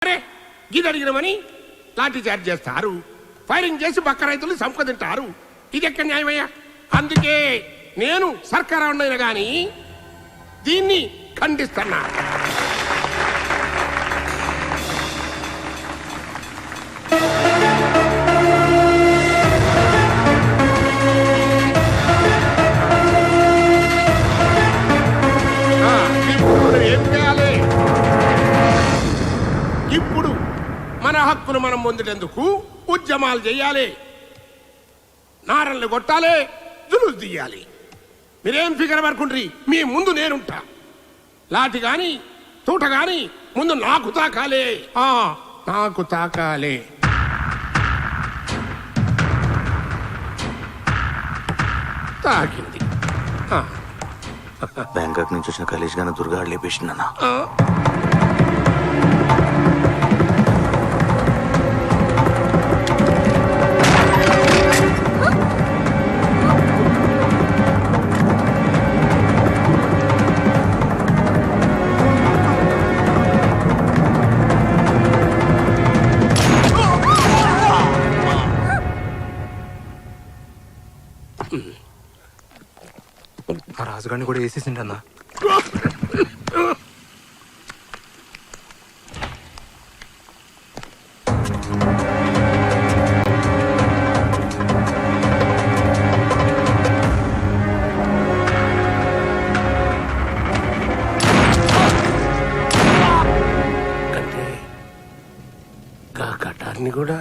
అరే గీది అడిగినమని లాఠీ చార్జ్ చేస్తారు, ఫైరింగ్ చేసి పక్క రైతులు సంపద తింటారు. ఇది ఎక్కడ న్యాయమయ్యా? అందుకే నేను సర్కారు ఉండైనా గాని దీన్ని ఖండిస్తున్నా. ఏం చేయాలి? ఇప్పుడు మన హక్కును మనం పొందేందుకు ఉద్యమాలు చేయాలి, నారన్లు కొట్టాలి, జులుసు తీయాలి. మీరేం ఫిగర్ పడుకుండ్రి, మీ ముందు నేనుంటా. లాఠీ గాని తూట గాని ముందు నాకు తాకాలే, నాకు తాకాలే. తాకింది. బ్యాంకాక్ నుంచి వచ్చిన ఖలీజ్ గానే దుర్గా లేపేసిందన్నా. ఆ రాజుగారిని కూడా వేసేసిండన్నా. అంటే గా కటార్ని కూడా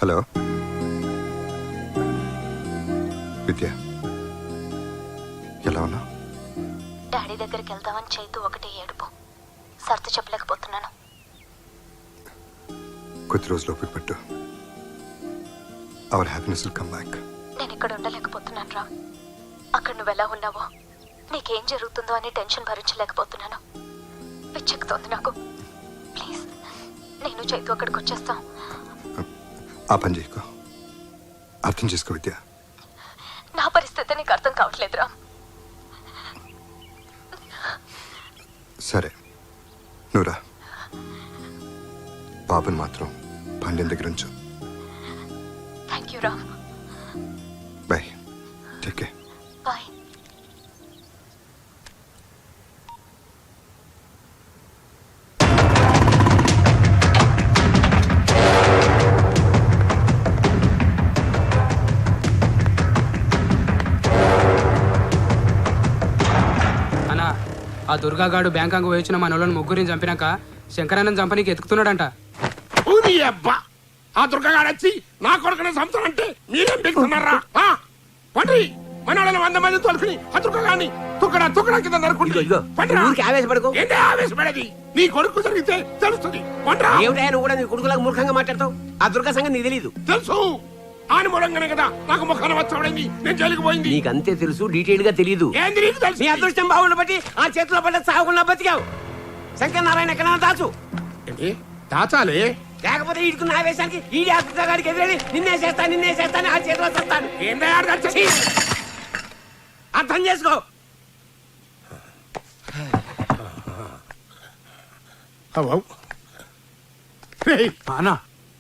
హలో విద్య, ఎలా ఉన్నా? డాడీ దగ్గరికి వెళ్దామని చైతు ఒకటే ఏడుపు, సర్ది చెప్పలేకపోతున్నాను. కొద్ది రోజులు ఓపిక పట్టు. Our happiness will come back. నేను ఇక్కడ ఉండలేకపోతున్నాను రా. అక్కడ నువ్వు ఎలా ఉన్నావో, నీకేం జరుగుతుందో అని టెన్షన్ భరించలేకపోతున్నాను. పిచ్చెక్కుతోంది నాకు. ప్లీజ్ నేను చైతు అక్కడికి వచ్చేస్తాం. ఆ పని చేయకు, అర్థం చేసుకో విద్య. నా పరిస్థితి నీకు అర్థం కావట్లేదురా. సరే నువ్వురా, బాబుని మాత్రం పాండ్యం దగ్గర ఉంచు. థ్యాంక్ యూ రా. Bye, take care. బాయ్. ఆ దుర్గాగాడు బ్యాంకాంగ్ వచ్చిన మన వాళ్ళని ముగ్గురిని చంపినాక శంకరానంద్ చంపనీకి ఎత్తుకుతున్నాడంట. అబ్బా, ఆ దుర్గగాడు వచ్చి నా కొడుకునే చంపుతానంటే మీరేం పెడుతున్నారా? పండ్రి మన వాళ్ళని 100 మంది తోలుకుని ఆ దుర్గగాడిని తుక్కడా తుక్కడా కింద నరుకుంటే ఆవేశపడకు. ఏంటి ఆవేశపడేది? నీ కొడుకు జరిగితే తెలుస్తుంది. ఏమిటా నువ్వు కూడా నీ కొడుకులకు మూర్ఖంగా మాట్లాడతావు? ఆ దుర్గా సంగతి నీకు తెలీదు. తెలుసు, ఆని మూలంగానే కదా నాకు ముఖాన వచ్చాడైంది, నేను జైలుకి పోయింది. నీకు అంతే తెలుసు, డీటెయిల్ గా తెలీదు. ఏంది నీకు తెలుసు? నీ అదృష్టం బాగుండ బట్టి ఆ చేతిలో పడ్డ సాగుకుండా బతికావు. శంకర్ నారాయణ ఎక్కడన్నా దాచు. ఏంటి దాచాలి? లేకపోతే ఇటుకున్న ఆవేశానికి ఈడి అదృష్టగాడికి ఎదురెళ్ళి నిన్నే చేస్తాను ఆ చేతిలో చేస్తాను. ఏంటి అర్థం చేసుకో. అన్నా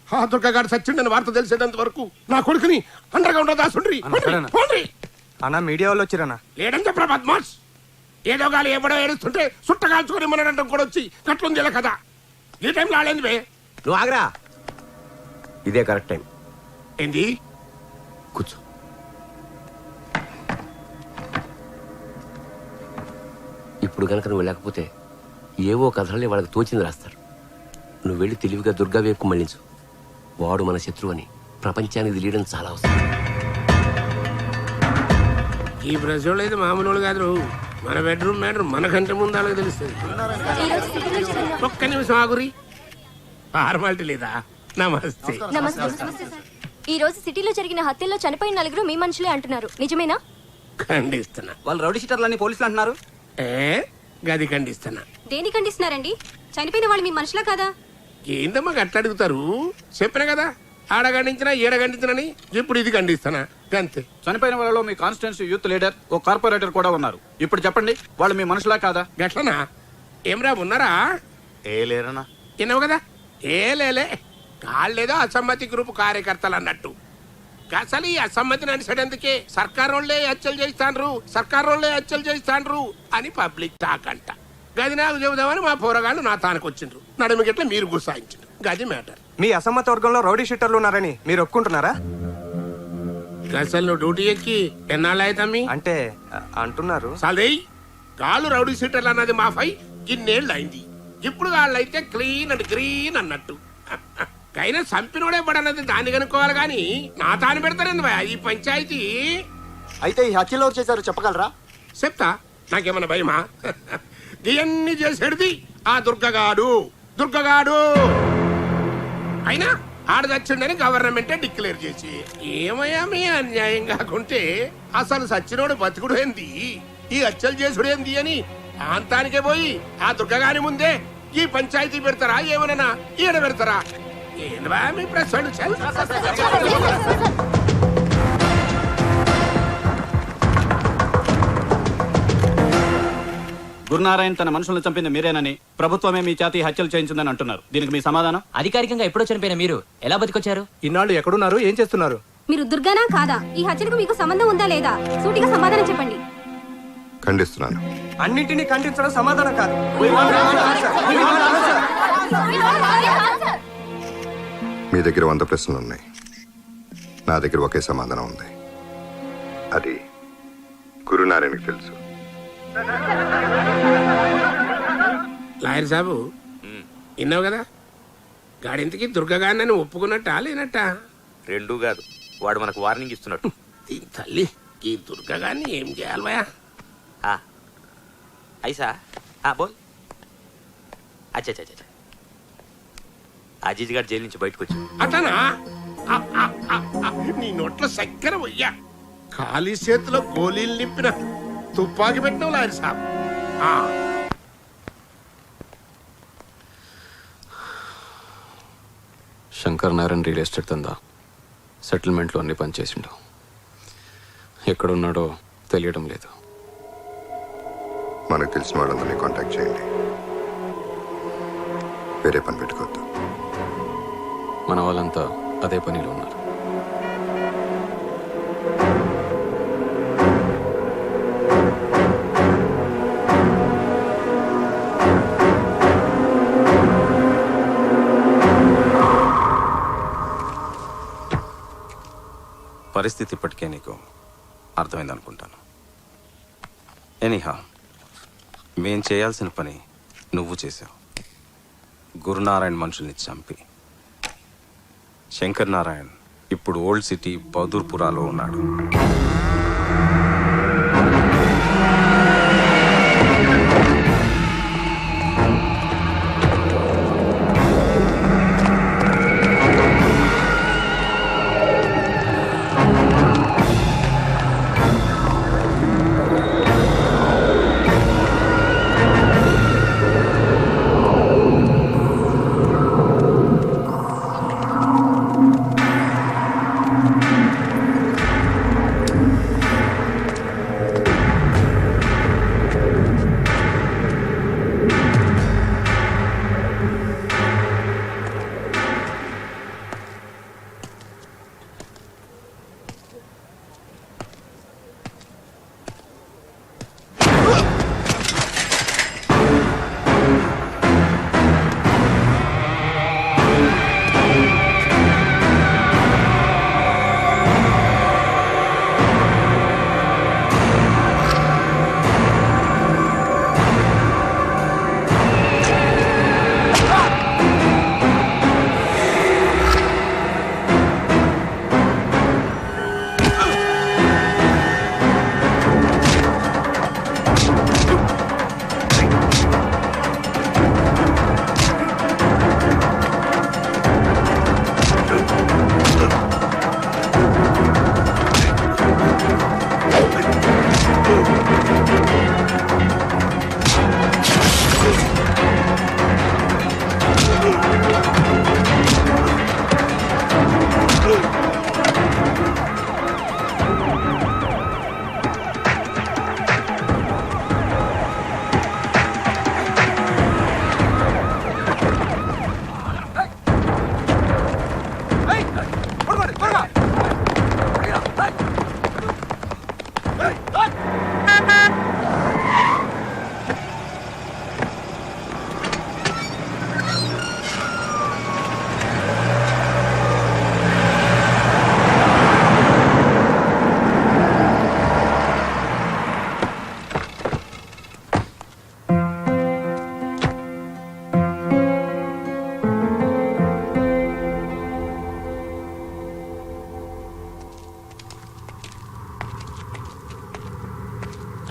ఆ దుర్గగాడు సచ్చిండని వార్త తెలిసేటంత వరకు నా కొడుకుని అండర్గ్రౌండ్ దాసుండ్రి. అన్న మీడియా వాళ్ళు వచ్చిరన్నా. లేడని చెప్పరా బద్మాష్. ఏదో గాలి ఎవడో ఏడుస్తుంటే సుట్ట కాల్చుకొని మనడంటం కూడా వచ్చి కట్లుంది ఇలా కదా. ఈ టైంలో ఆడేంది బే? నువ్వు ఆగరా, ఇదే కరెక్ట్ టైం. ఏంది? కూర్చో. ఇప్పుడు కనుక నువ్వు లేకపోతే ఏవో కథలని వాళ్ళకి తోచింది రాస్తారు. నువ్వు వెళ్ళి తెలివిగా దుర్గా వైపు మళ్ళించు. వాడు మన శత్రువు అని ప్రపంచానికి తెలియడం చాలా అవసరం. ఈ ప్రజలు అయితే మామూలు వాళ్ళు కాదు. మన బెడ్రూమ్ మ్యాటర్ మనకంటే ముందు అలాగే తెలుస్తుంది. ఒక్క నిమిషం ఆగురి. ఫార్మాలిటీ లేదా? నమస్తే. నమస్తే. ఈ రోజు సిటీలో జరిగిన హత్యల్లో చనిపోయిన 4 మీ మనుషులే అంటున్నారు, నిజమేనా? ఖండిస్తున్నా. వాళ్ళు రౌడీ షీటర్లని పోలీసులు అంటున్నారు. గది ఖండిస్తున్నా. దేని ఖండిస్తున్నారండి? చనిపోయిన వాళ్ళు మీ మనుషులా కాదా? ఏందమ్మా గట్ల అడుగుతారు? చెప్పిన కదా, ఆడ ఖండించినా ఈడ ఖండించినని. ఇప్పుడు ఇది ఖండిస్తానా అంతే. చనిపోయిన వాళ్ళలో మీ కాన్స్టిట్యూన్సీ యూత్ లీడర్, ఓ కార్పొరేటర్ కూడా ఉన్నారు. ఇప్పుడు చెప్పండి, వాళ్ళు మీ మనుషులా కాదా? గట్లనా? ఏమ్రా ఉన్నారా? ఏ లేరన్నా. తిన్నావు కదా? ఏ లేలే, కాళ్ళేదో అసమ్మతి గ్రూప్ కార్యకర్తలు అన్నట్టు. అసలు ఈ అసమ్మతిని అనిసడేందుకే సర్కారోళ్లే హత్యలు చేస్తాండ్రు అని పబ్లిక్ టాక్ అంట. గది నాకు చెబుదామని మా పోరగాళ్ళు నా తానికి వచ్చిండ్రు. నడుము గిట్ల మీరు గుసాయించారు. గది మ్యాటర్. మీ అసమ్మత వర్గంలో రౌడీ షీటర్లు ఉన్నారని మీరు ఒప్పుకుంటున్నారా? అసలు నువ్వు డ్యూటీ ఎక్కి ఎన్నాళ్ళు అవుతామి అంటే అంటున్నారు. సదేయ్ కాళ్ళు రౌడీ సీటర్లు అన్నది మాఫై ఇన్నేళ్ళు అయింది. ఇప్పుడు వాళ్ళైతే క్లీన్ అండ్ గ్రీన్ అన్నట్టు. అయినా చంపినోడే పడన్నది దాన్ని కనుక్కోవాలి కానీ నా తాను పెడతారండి ఈ పంచాయతీ. అయితే ఈ హత్యలు ఎవరు చేశారు చెప్పగలరా? చెప్తా, నాకేమన్నా భయమా? ఇవన్నీ చేసేది ఆ దుర్గగాడు. అయినా ఆడదచ్చిండని గవర్నమెంటే డిక్లేర్ చేసి ఏమయ్యా మీ అన్యాయం కాకుంటే అసలు సచ్చినోడు బతుకుడు ఏంది, ఈ హత్యలు చేసుడు ఏంది అని ప్రాంతానికే పోయి ఆ దుర్గగాని ముందే ఈ పంచాయతీ పెడతారా? ఏమన్నా ఈడ పెడతారా? ఏందా మీ ప్రశ్న? గురునారాయణ తన మనుషులను చంపింది మీరేనని, ప్రభుత్వమే మీ చేతి హత్యలు చేయించిందని అంటున్నారు. దీనికి మీ సమాధానం? అధికారికంగా ఎప్పుడో చనిపోయిన మీరు ఎలా బతికొచ్చారు? ఇన్నాళ్ళు ఎక్కడున్నారు, ఏం చేస్తున్నారు? మీరు దుర్గానా కాదా? ఈ హత్యకు మీకు సంబంధం ఉందా లేదా? సూటిగా సమాధానం చెప్పండి. ఖండిస్తున్నాను. అన్నింటినీ ఖండించడం సమాధానం కాదు. మీ దగ్గర 100 ప్రశ్నలు ఉన్నాయి, నా దగ్గర ఒకే సమాధానం ఉంది. అది గురునారాయణకి తెలుసు. లాయర్ సాబు విన్నావు కదా, గాడింతకి దుర్గగాన్ని ఒప్పుకున్నట్టా లేనట్టా? రెండూ కాదు, వాడు మనకు వార్నింగ్ ఇస్తున్నట్టు. దీని తల్లి, ఈ దుర్గగాన్ని ఏం చేయాలి భయా? ఐసా బోల్. అచ్చా అజీజ్ గారు జైలు నుంచి బయటకు వచ్చి అతనా? నీ నోట్లో చక్కెర వయ్యా, ఖాళీ చేతిలో గోళీలు నింపిన తుపాకి పెట్టినావు లాయర్ సాబ్. శంకర్ నారాయణ రియల్ ఎస్టేట్ దందా సెటిల్మెంట్లో అన్ని పనిచేసిండు. ఎక్కడున్నాడో తెలియడం లేదు. మనకు తెలిసిన వాళ్ళందరినీ కాంటాక్ట్ చేయండి, వేరే పని పెట్టుకోవద్దు. మన వాళ్ళంతా అదే పనిలో ఉన్నారు. పరిస్థితి ఇప్పటికే నీకు అర్థమైందనుకుంటాను. ఎనీహా, మేం చేయాల్సిన పని నువ్వు చేసావు. గురునారాయణ మనుషుల్ని చంపి. శంకర్ నారాయణ్ ఇప్పుడు ఓల్డ్ సిటీ బహదూర్పురాలో ఉన్నాడు.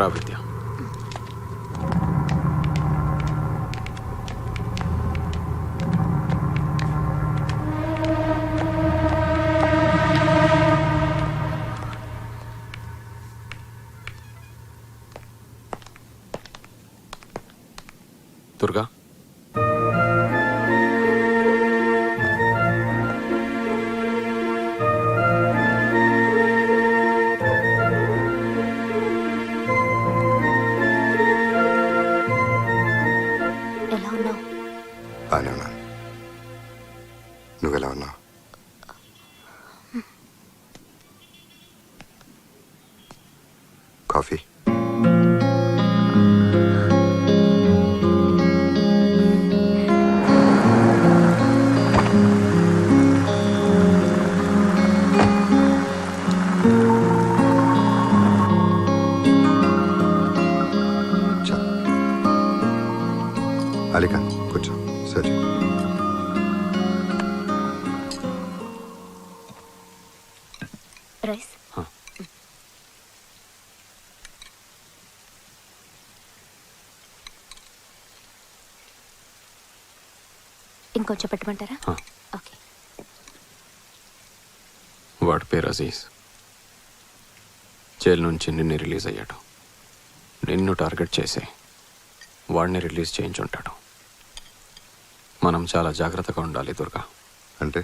రా విద్య. దుర్గా, ఎలా ఉన్నావు? బాగానే ఉన్నాను. నువ్వెలా ఉన్నావు? కాఫీ? అలీకా కూర్చో. సరే, రైస్. ఇంకొంచెం పెట్టమంటారా? ఓకే. వాడి పేరు అజీజ్. జైలు నుంచి నిన్ను రిలీజ్ అయ్యాడు. నిన్ను టార్గెట్ చేసి వాడిని రిలీజ్ చేయించుంటాడు. మనం చాలా జాగ్రత్తగా ఉండాలి దుర్గా. అంటే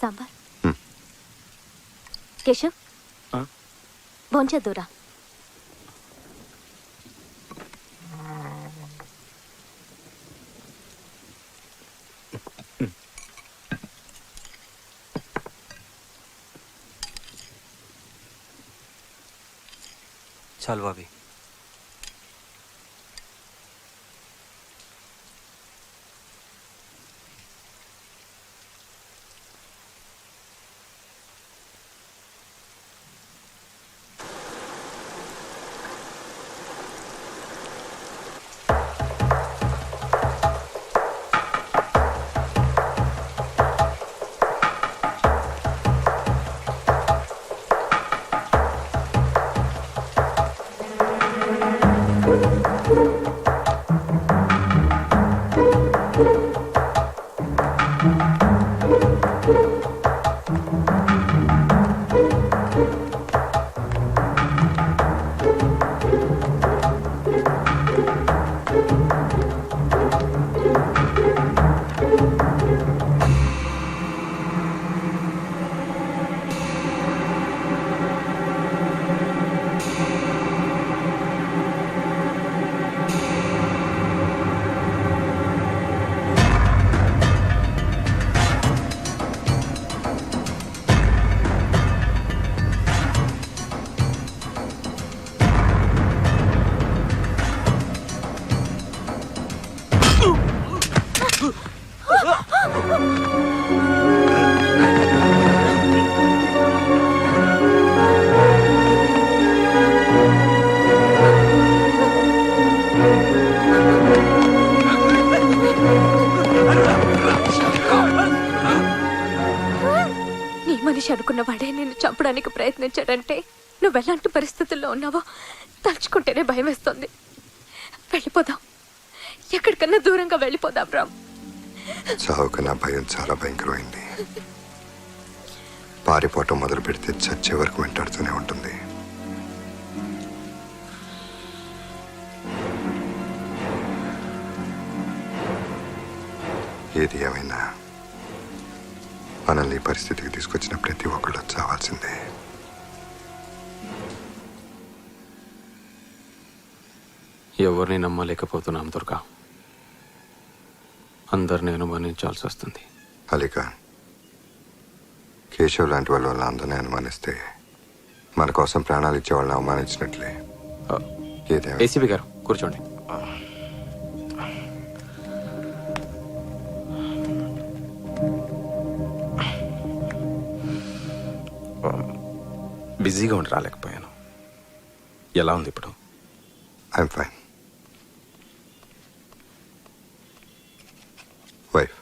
సాంబార్. కేశవ్, భోంచేద్దురా. చాలు బాబీ. నీ మనిషి అనుకున్న వాడే నిన్ను చంపడానికి ప్రయత్నించాడంటే నువ్వెలాంటి పరిస్థితుల్లో ఉన్నావో తలుచుకుంటేనే భయం వేస్తుంది. వెళ్ళిపోదాం, ఎక్కడికన్నా దూరంగా వెళ్ళిపోదాం రామ్. చావుకు నా భయం చాలా భయంకరమైంది. పారిపోవటం మొదలు పెడితే చచ్చే వరకు వెంటాడుతూనే ఉంటుంది. ఏది ఏమైనా మనల్ని ఈ పరిస్థితికి తీసుకొచ్చిన ప్రతి ఒక్కళ్ళు చావాల్సిందే. ఎవరిని నమ్మలేకపోతున్నాం దుర్గా. అందరిని అనుమానించాల్సి వస్తుంది. అలీకా, కేశవ్ లాంటి వాళ్ళ వల్ల అందరినీ అనుమానిస్తే మన కోసం ప్రాణాలు ఇచ్చే వాళ్ళని అవమానించినట్లే. ఏదేమైనా ఏసీబీ గారు కూర్చోండి. బిజీగా ఉండి రాలేకపోయాను. ఎలా ఉంది ఇప్పుడు? I'm fine. వైఫ్